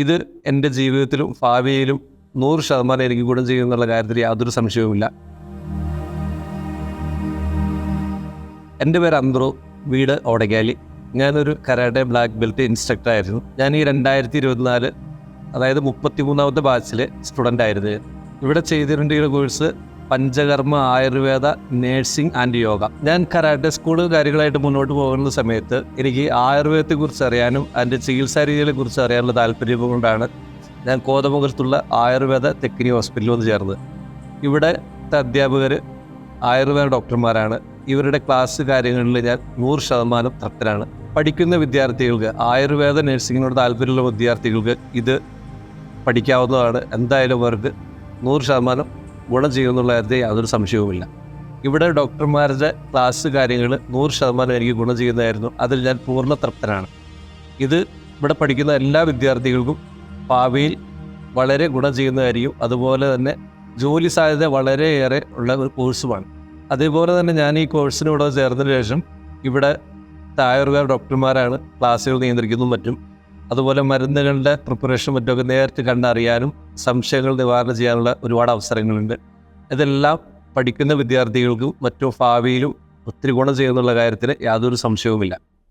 ഇത് എൻ്റെ ജീവിതത്തിലും ഭാവിയിലും 100% എനിക്ക് ഗുണം ചെയ്യുമെന്നുള്ള കാര്യത്തിൽ യാതൊരു സംശയവുമില്ല. എൻ്റെ പേര് അന്ത്രു, വീട് ഓടക്കാലി. ഞാനൊരു കരാട്ടെ ബ്ലാക്ക് ബെൽറ്റ് ഇൻസ്ട്രക്ടർ ആയിരുന്നു. ഞാൻ ഈ 2024 അതായത് 33ാമത്തെ ബാച്ചിലെ സ്റ്റുഡൻ്റ് ആയിരുന്നു. ഇവിടെ ചെയ്തിട്ടുള്ള course panchakarma, Ayurveda, nursing and yoga. ഞാൻ കരാട്ടെ സ്കൂൾ കാര്യങ്ങളായിട്ട് മുന്നോട്ട് പോകുന്ന സമയത്ത് എനിക്ക് ആയുർവേദത്തെക്കുറിച്ച് അറിയാനും അതിൻ്റെ ചികിത്സാ രീതികളെക്കുറിച്ച് അറിയാനുള്ള താല്പര്യം കൊണ്ടാണ് ഞാൻ കോതമംഗലത്തുള്ള ആയുർവേദ തെക്കിനി ഹോസ്പിറ്റലിൽ വന്ന് ചേർന്നത്. ഇവിടുത്തെ അധ്യാപകർ ആയുർവേദ ഡോക്ടർമാരാണ്. ഇവരുടെ ക്ലാസ് കാര്യങ്ങളിൽ ഞാൻ 100% തൃപ്തനാണ്. പഠിക്കുന്ന വിദ്യാർത്ഥികൾക്ക്, ആയുർവേദ നഴ്സിങ്ങിനോട് താല്പര്യമുള്ള വിദ്യാർത്ഥികൾക്ക് ഇത് പഠിക്കാവുന്നതാണ്. എന്തായാലും അവർക്ക് 100% ഗുണം ചെയ്യുമെന്നുള്ള കാര്യത്തിൽ യാതൊരു സംശയവുമില്ല. ഇവിടെ ഡോക്ടർമാരുടെ ക്ലാസ് കാര്യങ്ങൾ 100% എനിക്ക് ഗുണം ചെയ്യുന്നതായിരുന്നു. അതിൽ ഞാൻ പൂർണ്ണ തൃപ്തനാണ്. ഇത് ഇവിടെ പഠിക്കുന്ന എല്ലാ വിദ്യാർത്ഥികൾക്കും ഭാവിയിൽ വളരെ ഗുണം ചെയ്യുന്നതായിരിക്കും. അതുപോലെ തന്നെ ജോലി സാധ്യത വളരെയേറെ ഉള്ള ഒരു കോഴ്സുമാണ്. അതേപോലെ തന്നെ ഞാൻ ഈ കോഴ്സിനോട് ചേർന്നതിന് ശേഷം ഇവിടെ ആയുർവേദ ഡോക്ടർമാരാണ് ക്ലാസ്സുകൾ നിയന്ത്രിക്കുന്നതും മറ്റും. അതുപോലെ മരുന്നുകളുടെ പ്രിപ്പറേഷൻ മറ്റൊക്കെ നേരിട്ട് കണ്ടറിയാനും സംശയങ്ങൾ നിവാരണം ചെയ്യാനുള്ള ഒരുപാട് അവസരങ്ങളുണ്ട്. ഇതെല്ലാം പഠിക്കുന്ന വിദ്യാർത്ഥികൾക്കും മറ്റും ഭാവിയിലും ഒത്തിരി ഗുണം ചെയ്യുന്നുള്ള കാര്യത്തിൽ യാതൊരു സംശയവുമില്ല.